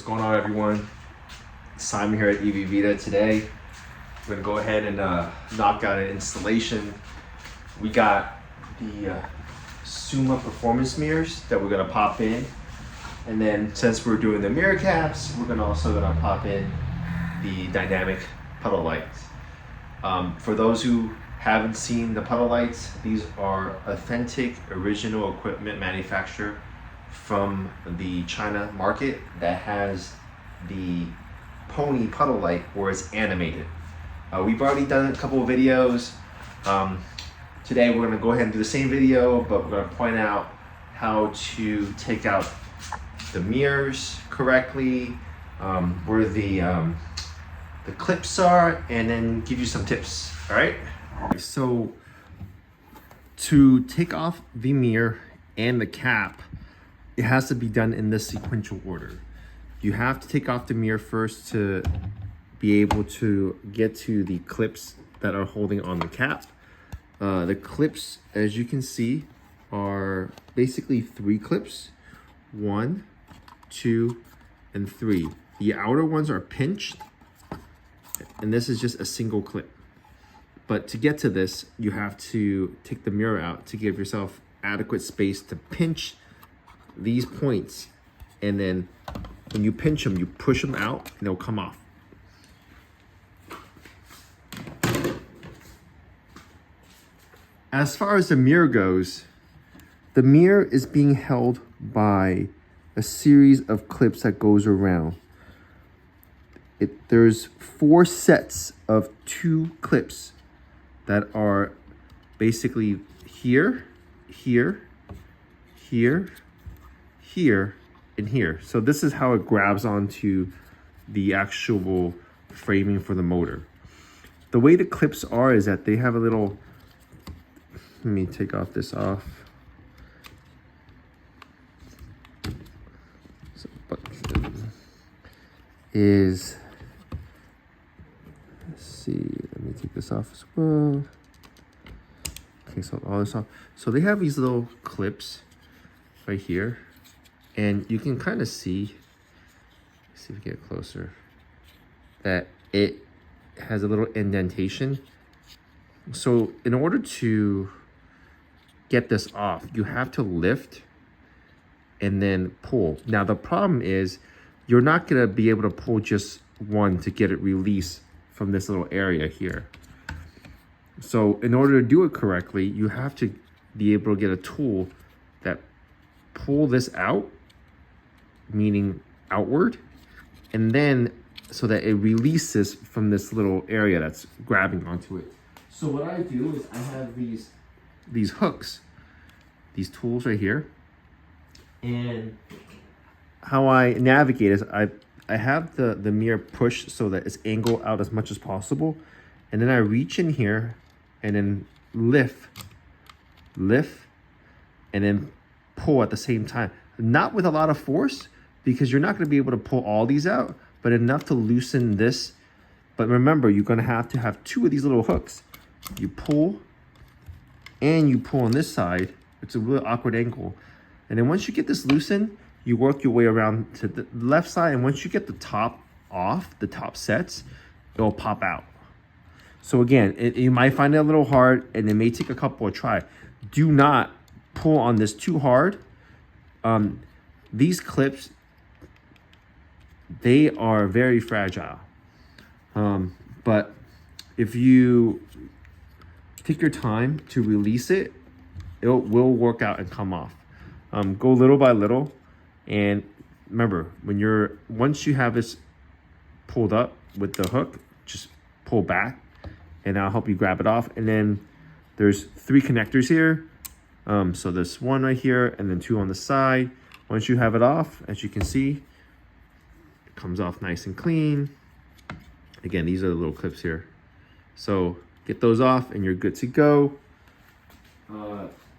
What's going on, everyone? Simon here at Vida. Today we're gonna go ahead and knock out an installation. We got the Suma performance mirrors that we're gonna pop in, and then since we're doing the mirror caps, we're gonna pop in the dynamic puddle lights. For those who haven't seen the puddle lights, these are authentic original equipment manufactured from the China market that has the pony puddle light where it's animated. We've already done a couple of videos. Today we're going to go ahead and do the same video, but we're going to point out how to take out the mirrors correctly, where the clips are, and then give you some tips. All right. So to take off the mirror and the cap, it has to be done in this sequential order. You have to take off the mirror first to be able to get to the clips that are holding on the cap. The clips, as you can see, are basically 3 clips. 1, 2, and 3. The outer ones are pinched, and this is just a single clip. But to get to this, you have to take the mirror out to give yourself adequate space to pinch these points, and then when you pinch them, you push them out and they'll come off. As far as the mirror goes, the mirror is being held by a series of clips that goes around. There's 4 sets of 2 clips that are basically here, here, here, here, and here. So this is how it grabs onto the actual framing for the motor. The way the clips are is that they have a little, let me take off this off. So button is, let's see, let me take this off as well. Okay, so all this off. So they have these little clips right here. And you can kind of see if we get closer, that it has a little indentation. So in order to get this off, you have to lift and then pull. Now the problem is you're not gonna be able to pull just one to get it released from this little area here. So in order to do it correctly, you have to be able to get a tool that pull this out, meaning outward, and then so that it releases from this little area that's grabbing onto it. So what I do is I have these hooks, these tools right here, and how I navigate is I have the mirror pushed so that it's angled out as much as possible, and then I reach in here and then lift, and then pull at the same time. Not with a lot of force, because you're not going to be able to pull all these out, but enough to loosen this. But remember, you're going to have 2 of these little hooks. You pull, and you pull on this side. It's a really awkward angle. And then once you get this loosened, you work your way around to the left side, and once you get the top off, the top sets, it'll pop out. So again, you might find it a little hard, and it may take a couple of tries. Do not pull on this too hard. These clips, they are very fragile. But if you take your time to release it, it will work out and come off. Go little by little, and remember, once you have this pulled up with the hook, just pull back, and I'll help you grab it off. And then there's 3 connectors here. So there's 1 right here, and then 2 on the side. Once you have it off, as you can see, it comes off nice and clean. Again, these are the little clips here. So get those off and you're good to go.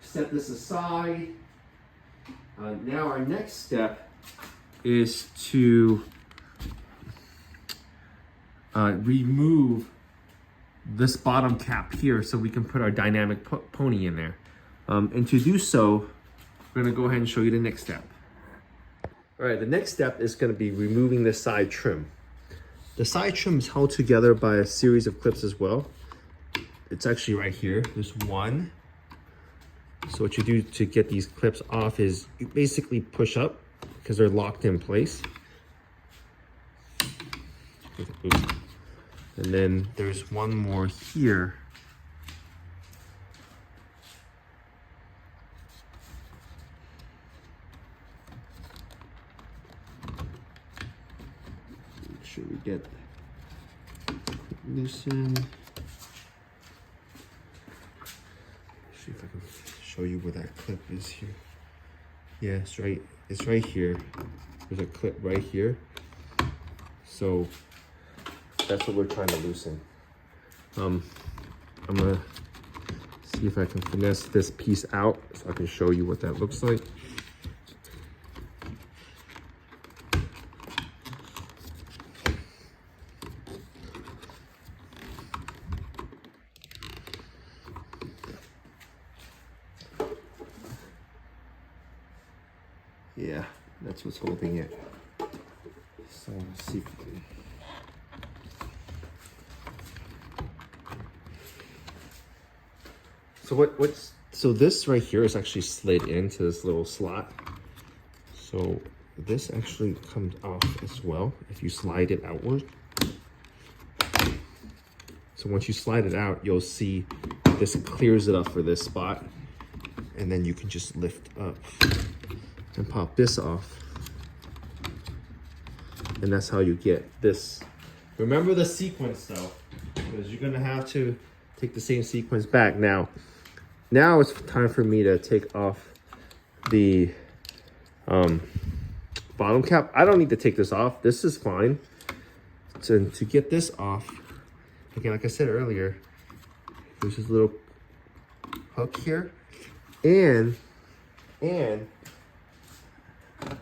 Set this aside. Now our next step is to remove this bottom cap here so we can put our dynamic pony in there. And to do so, we're gonna go ahead and show you the next step. All right, the next step is going to be removing the side trim. The side trim is held together by a series of clips as well. It's actually right here. There's one. So what you do to get these clips off is you basically push up because they're locked in place. And then there's one more here. Make sure we get loosened. See if I can show you where that clip is here. Yeah, it's right here. There's a clip right here. So that's what we're trying to loosen. I'm gonna see if I can finesse this piece out so I can show you what that looks like. Yeah, that's what's holding it. So let's see if we can. So this right here is actually slid into this little slot. So this actually comes off as well if you slide it outward. So once you slide it out, you'll see this clears it up for this spot. And then you can just lift up and pop this off. And that's how you get this. Remember the sequence though, because you're gonna have to take the same sequence back. Now it's time for me to take off the bottom cap. I don't need to take this off. This is fine. To get this off, again, like I said earlier, there's this little hook here. And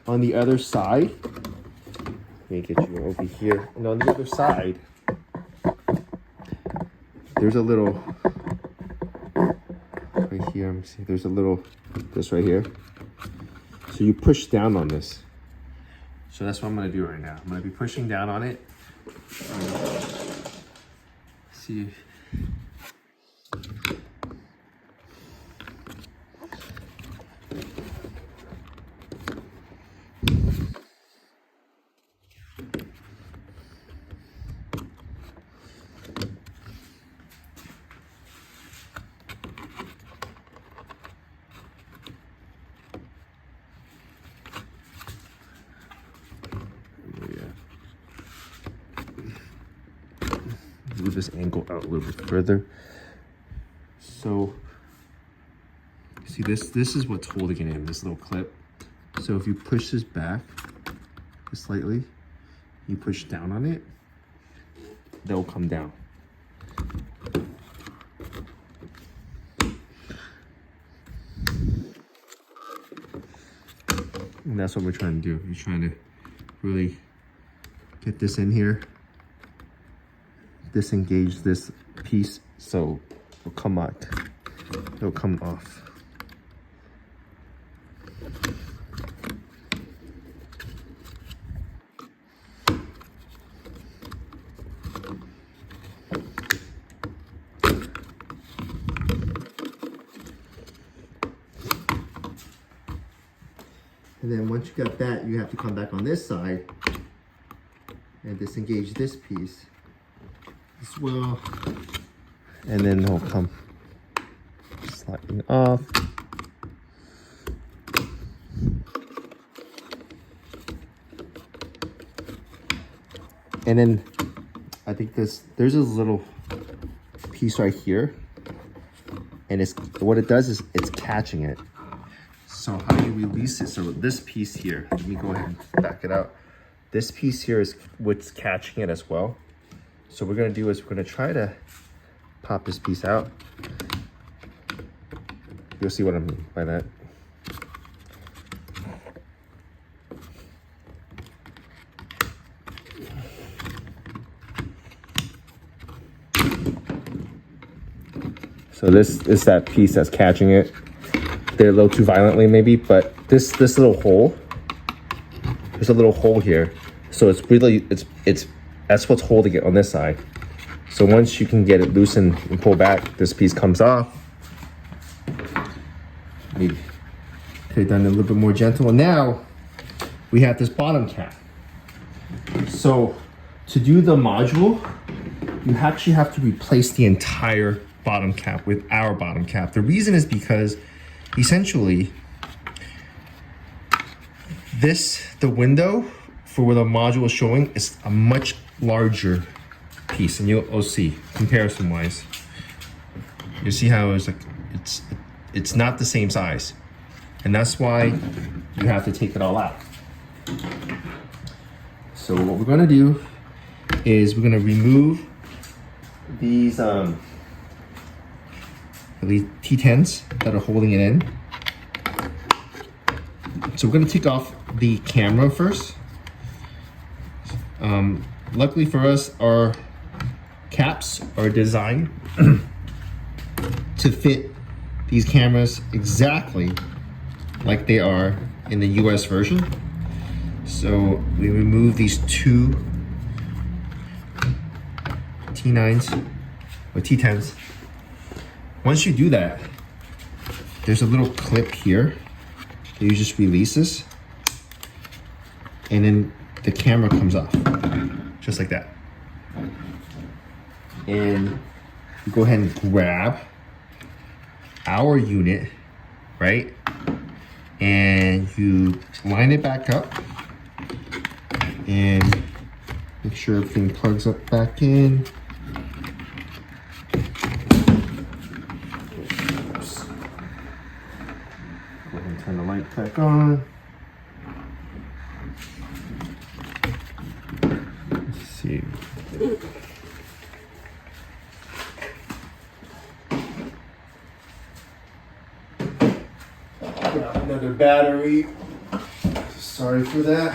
on the other side, let me get you over here. And on the other side, there's a little, right here, let me see, there's a little, this right here. So you push down on this. So that's what I'm gonna do right now. I'm gonna be pushing down on it. See. Move this angle out a little bit further. So see, this is what's holding it in, this little clip. So if you push this back slightly, you push down on it, they'll come down. And that's what we're trying to do. You're trying to really get this in here, disengage this piece so it'll come out, it'll come off. And then once you got that, you have to come back on this side and disengage this piece as well. And then it'll come sliding off. And then I think there's a little piece right here. And what it does is it's catching it. So how do you release it? So this piece here, let me go ahead and back it out. This piece here is what's catching it as well. So what we're gonna do is we're gonna try to pop this piece out. You'll see what I mean by that. So this is that piece that's catching it. They're a little too violently maybe, but this little hole there's a little hole here. So it's really, that's what's holding it on this side. So once you can get it loosened and pull back, this piece comes off. Maybe could have done it a little bit more gentle. And now we have this bottom cap. So to do the module, you actually have to replace the entire bottom cap with our bottom cap. The reason is because essentially the window for where the module is showing is a much larger piece, and you'll see comparison wise. You see how it's like it's not the same size, and that's why you have to take it all out. So what we're gonna do is we're gonna remove these T10s that are holding it in. So we're gonna take off the camera first. Luckily for us, our caps are designed to fit these cameras exactly like they are in the US version. So we remove these two T9s or T10s. Once you do that, there's a little clip here that you just release this, and then the camera comes off, just like that. And you go ahead and grab our unit, right? And you line it back up and make sure everything plugs up back in. Oops. Go ahead and turn the light back on. Let's see. Got another battery. Sorry for that.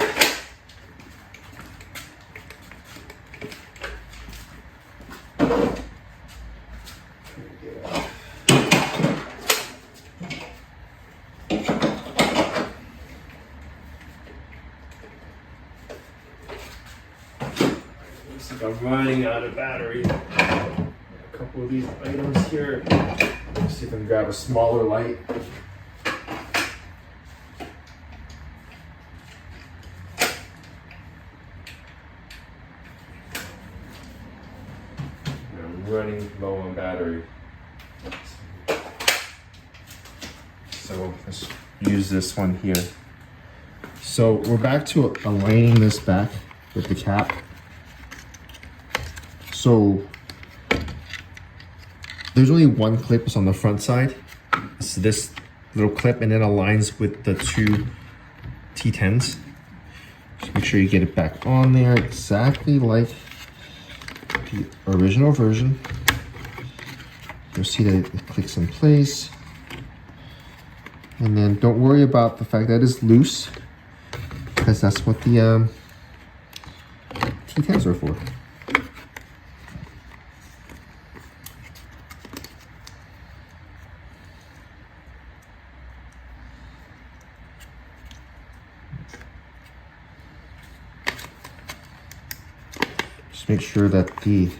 Looks like I'm running out of battery. A couple of these items here. Let's see if I can grab a smaller light. I'm running low on battery. So let's use this one here. So we're back to aligning this back with the cap. So there's only one clip is on the front side. It's this little clip, and it aligns with the two T10s. Just make sure you get it back on there exactly like the original version. You'll see that it clicks in place. And then don't worry about the fact that it's loose, because that's what the T10s are for. Just make sure that the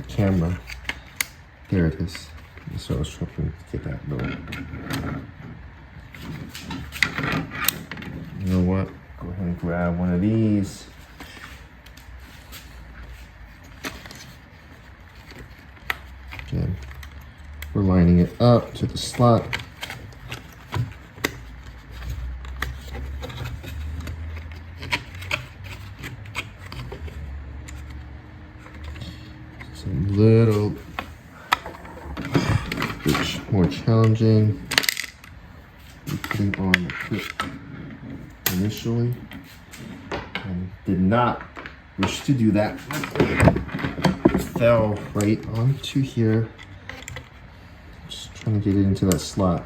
camera, there it is. So I was trying to get that little. You know what? Go ahead and grab one of these. Again, we're lining it up to the slot. It's a little bit more challenging. Putting on the clip initially, and did not wish to do that. It fell right onto here. Just trying to get it into that slot.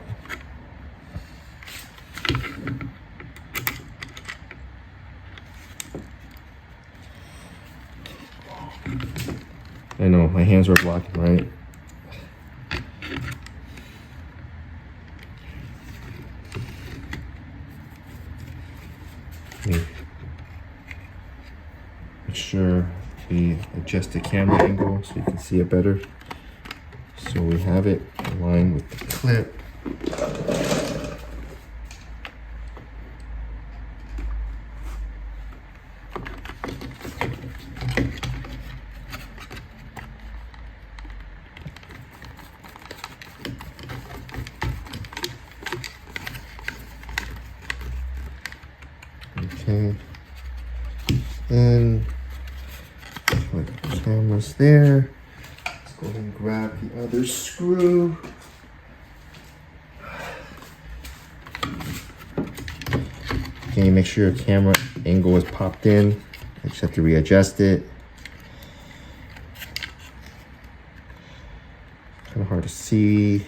I know my hands were blocking, right? adjust the camera angle so you can see it better. So we have it aligned with the clip. Okay, and put the cameras there. Let's go ahead and grab the other screw. Okay, make sure your camera angle is popped in. You just have to readjust it. Kind of hard to see.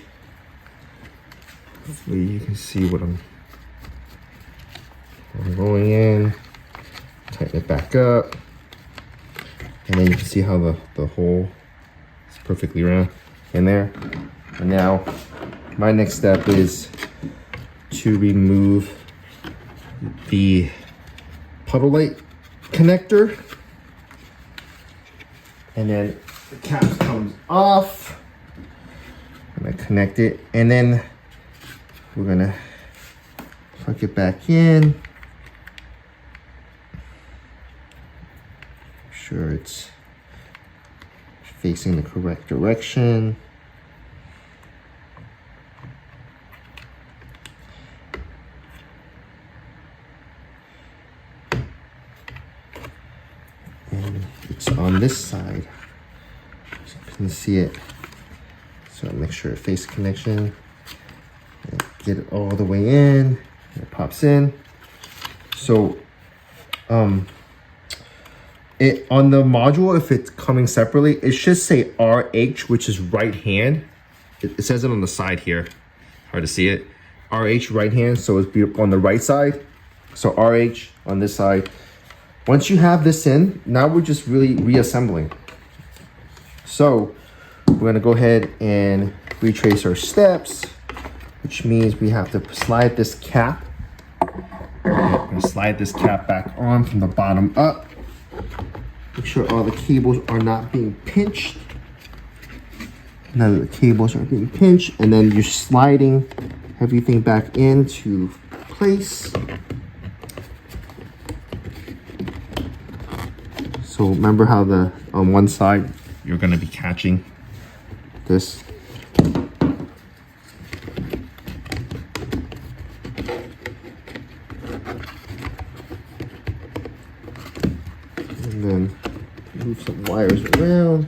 Hopefully you can see what I'm going in. Tighten it back up. And then you can see how the hole is perfectly round in there. And now my next step is to remove the puddle light connector. And then the cap comes off. I'm gonna connect it, and then we're gonna plug it back in. Make sure it's facing the correct direction. And it's on this side, so you can see it. So make sure it faces connection. And get it all the way in. And it pops in. So, it on the module, if it's coming separately, it should say RH, which is right hand. It says it on the side here. Hard to see it. RH right hand, so it's be on the right side. So RH on this side. Once you have this in, now we're just really reassembling. So we're gonna go ahead and retrace our steps, which means we have to slide this cap. We're gonna slide this cap back on from the bottom up. Make sure all the cables are not being pinched. None of the cables are being pinched, and then you're sliding everything back into place. So remember how on one side you're gonna be catching this. And then move some wires around.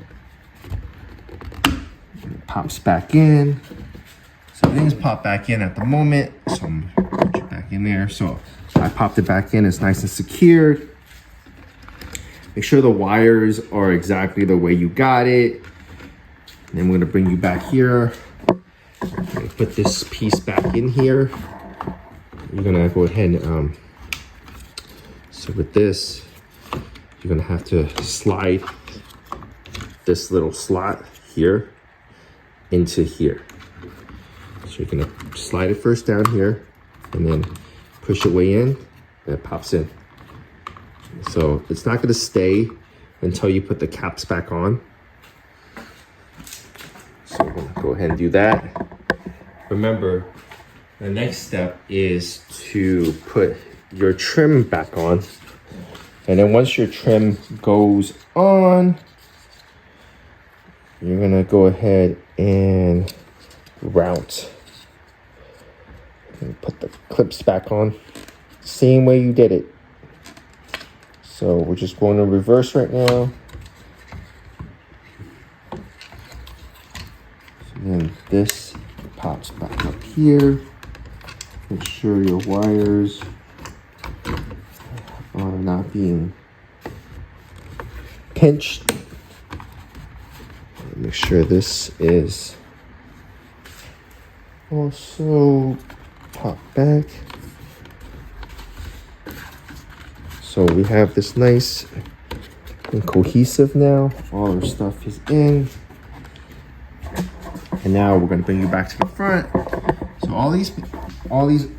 It pops back in. So things pop back in at the moment. So I'm gonna put it back in there. So I popped it back in. It's nice and secured. Make sure the wires are exactly the way you got it. And then we're gonna bring you back here. Put this piece back in here. You're gonna go ahead and, so with this, you're gonna have to slide this little slot here into here. So you're gonna slide it first down here and then push it way in, and it pops in. So it's not gonna stay until you put the caps back on. So we're gonna go ahead and do that. Remember, the next step is to put your trim back on. And then once your trim goes on, you're gonna go ahead and route. And put the clips back on, same way you did it. So we're just going to reverse right now. And then this pops back up here. Make sure your wires are not being pinched. Make sure this is also popped back. So we have this nice and cohesive now. All our stuff is in. And now we're gonna bring you back to the front. So all these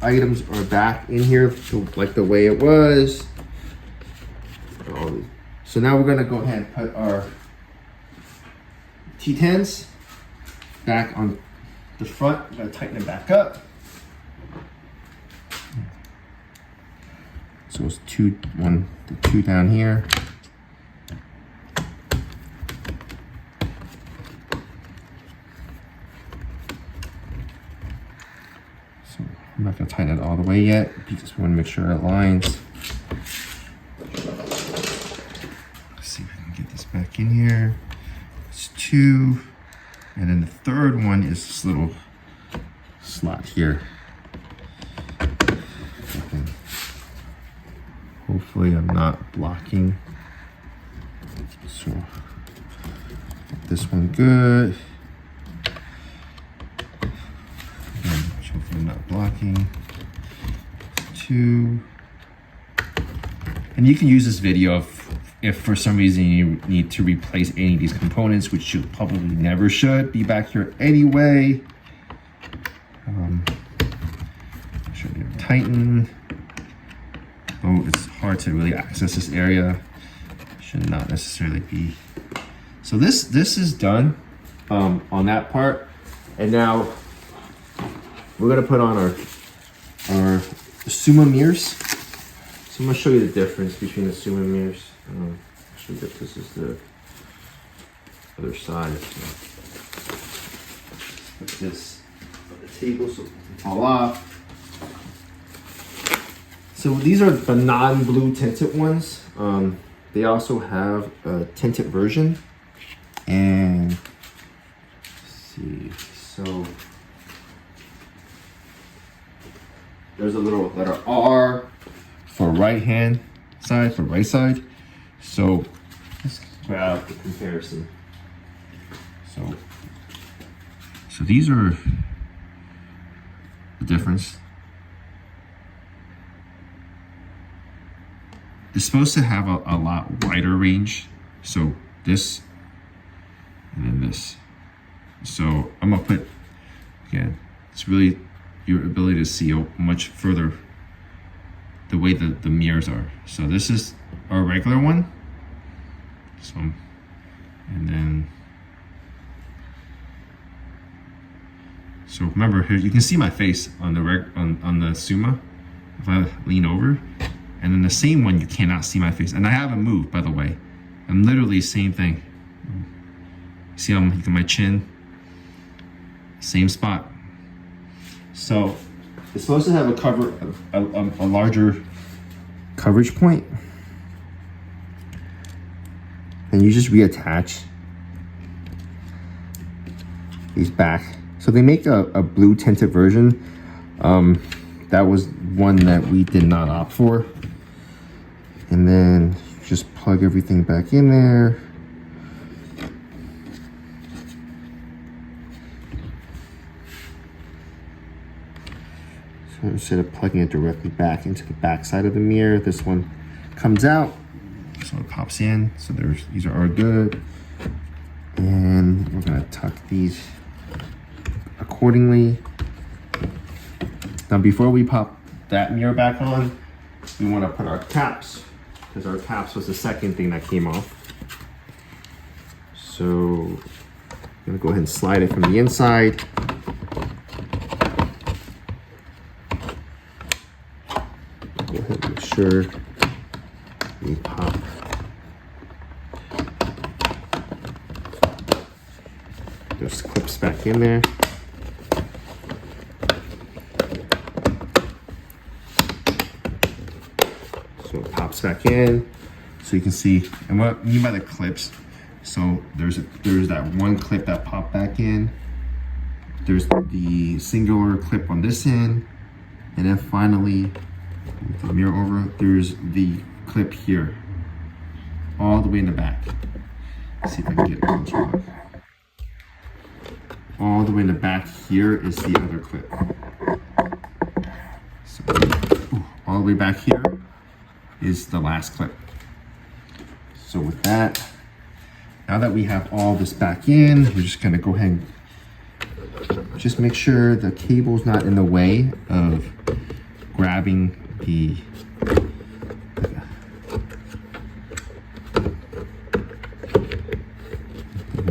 items are back in here to like the way it was. So now we're gonna go ahead and put our T10s back on the front. Gotta tighten it back up. So it's the two down here. So I'm not gonna tighten it all the way yet. You just want to make sure it aligns. Let's see if I can get this back in here. It's 2, and then the third one is this little slot here. Hopefully I'm not blocking. So this one good. And hopefully I'm not blocking. 2. And you can use this video if for some reason you need to replace any of these components, which you probably never should be back here anyway. Should be tighten. Oh, it's hard to really access this area. Should not necessarily be. So this is done on that part, and now we're gonna put on our Suma mirrors. So I'm gonna show you the difference between the Suma mirrors. Actually, this is the other side. Put this on the table so it doesn't fall off. So these are the non-blue tinted ones. They also have a tinted version. And let's see, so there's a little letter R for right hand side, for right side. So let's grab the comparison. So these are the difference. It's supposed to have a lot wider range. So this and then this. So I'm gonna put, again, it's really your ability to see much further the way the mirrors are. So this is our regular one. So, and then, so remember here, you can see my face on the on the Suma if I lean over. And then the same one, you cannot see my face. And I haven't moved, by the way. I'm literally same thing. See how I'm my chin? Same spot. So it's supposed to have a larger coverage point. And you just reattach these back. So they make a blue tinted version. That was one that we did not opt for. And then just plug everything back in there. So instead of plugging it directly back into the back side of the mirror, this one comes out. So it pops in. So these are all good. And we're gonna tuck these accordingly. Now before we pop that mirror back on, we wanna put our caps, because our caps was the second thing that came off. So I'm gonna go ahead and slide it from the inside. Go ahead and make sure we pop those clips back in there. So it pops back in, so you can see. And what I mean by the clips, so there's that one clip that popped back in. There's the singular clip on this end, and then finally, with the mirror over, there's the clip here, all the way in the back. Let's see if I can get it closer. All the way in the back here is the other clip. So, all the way back here is the last clip. So with that, now that we have all this back in, we're just gonna go ahead and just make sure the cable's not in the way of grabbing the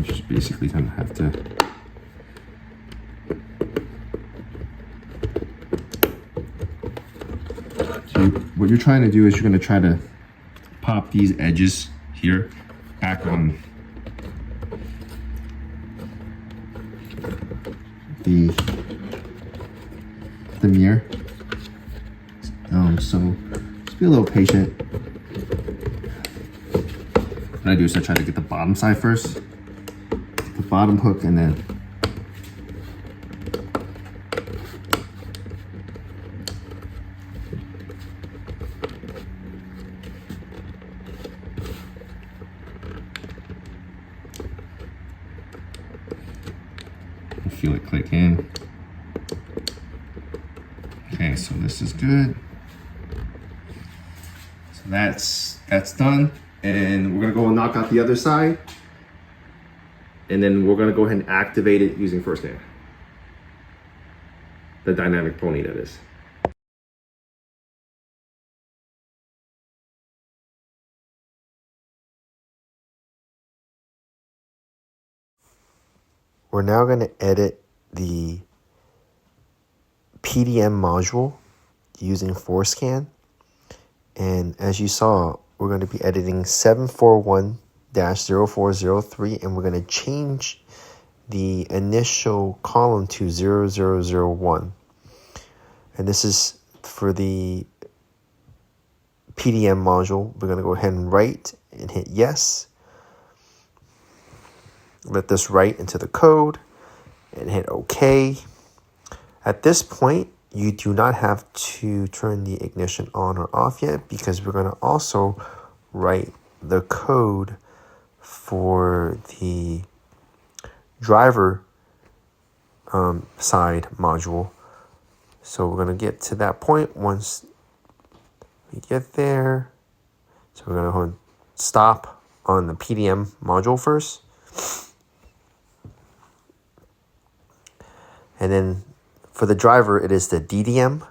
just basically basically gonna have to what you're trying to do is you're going to try to pop these edges here back on the mirror. So just be a little patient. What I do is I try to get the bottom side first, the bottom hook, and then feel it click in. Okay, so this is good. So that's done. And we're gonna go and knock out the other side. And then we're gonna go ahead and activate it using Forscan. The dynamic pony, that is. We're now going to edit the PDM module using Forscan. And as you saw, we're going to be editing 741-0403, and we're going to change the initial column to 0001. And this is for the PDM module. We're going to go ahead and write and hit yes. Let this write into the code and hit OK. At this point, you do not have to turn the ignition on or off yet, because we're going to also write the code for the driver side module. So we're going to get to that point once we get there. So we're going to go and stop on the PDM module first. And then for the driver, it is the DDM.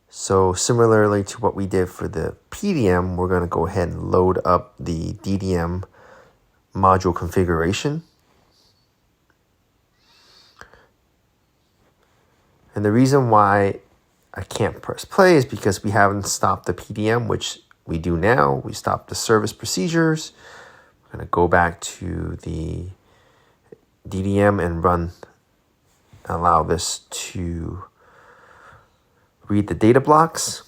So similarly to what we did for the PDM, we're going to go ahead and load up the DDM module configuration. And the reason why I can't press play is because we haven't stopped the PDM, which we do now. We stopped the service procedures. We're going to go back to the DDM and allow this to read the data blocks.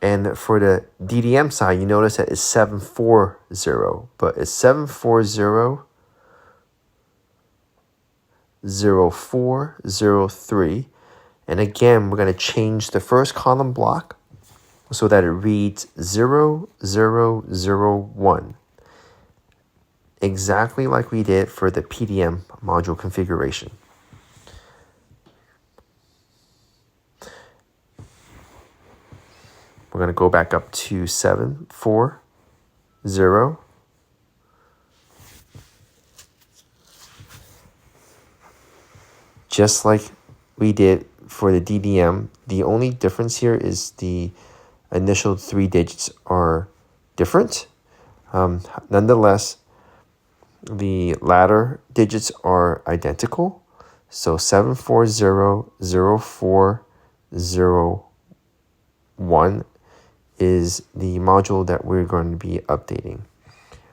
And for the DDM side, you notice that it's 740, but it's 740-0403. And again, we're going to change the first column block so that it reads 0001. Exactly like we did for the PDM module configuration. We're going to go back up to 740. Just like we did for the DDM, the only difference here is the initial 3 digits are different. Nonetheless, the latter digits are identical. So 740-0401 is the module that we're going to be updating.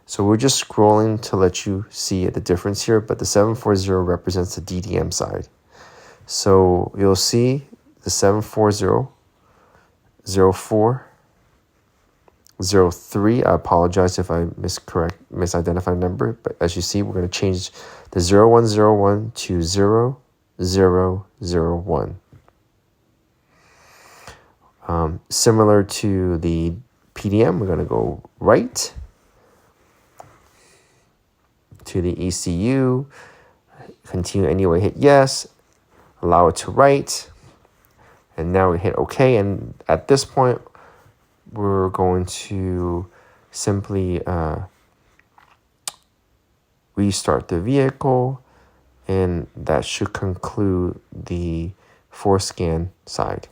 So we're just scrolling to let you see the difference here, but the 740 represents the DDM side. So you'll see the 740-0403. I apologize if I misidentified number, but as you see, we're going to change the 0101 to 0001. Similar to the PDM, we're going to go right to the ECU, continue anyway, hit yes, allow it to write, and now we hit OK. And at this point, we're going to simply restart the vehicle, and that should conclude the Forscan side.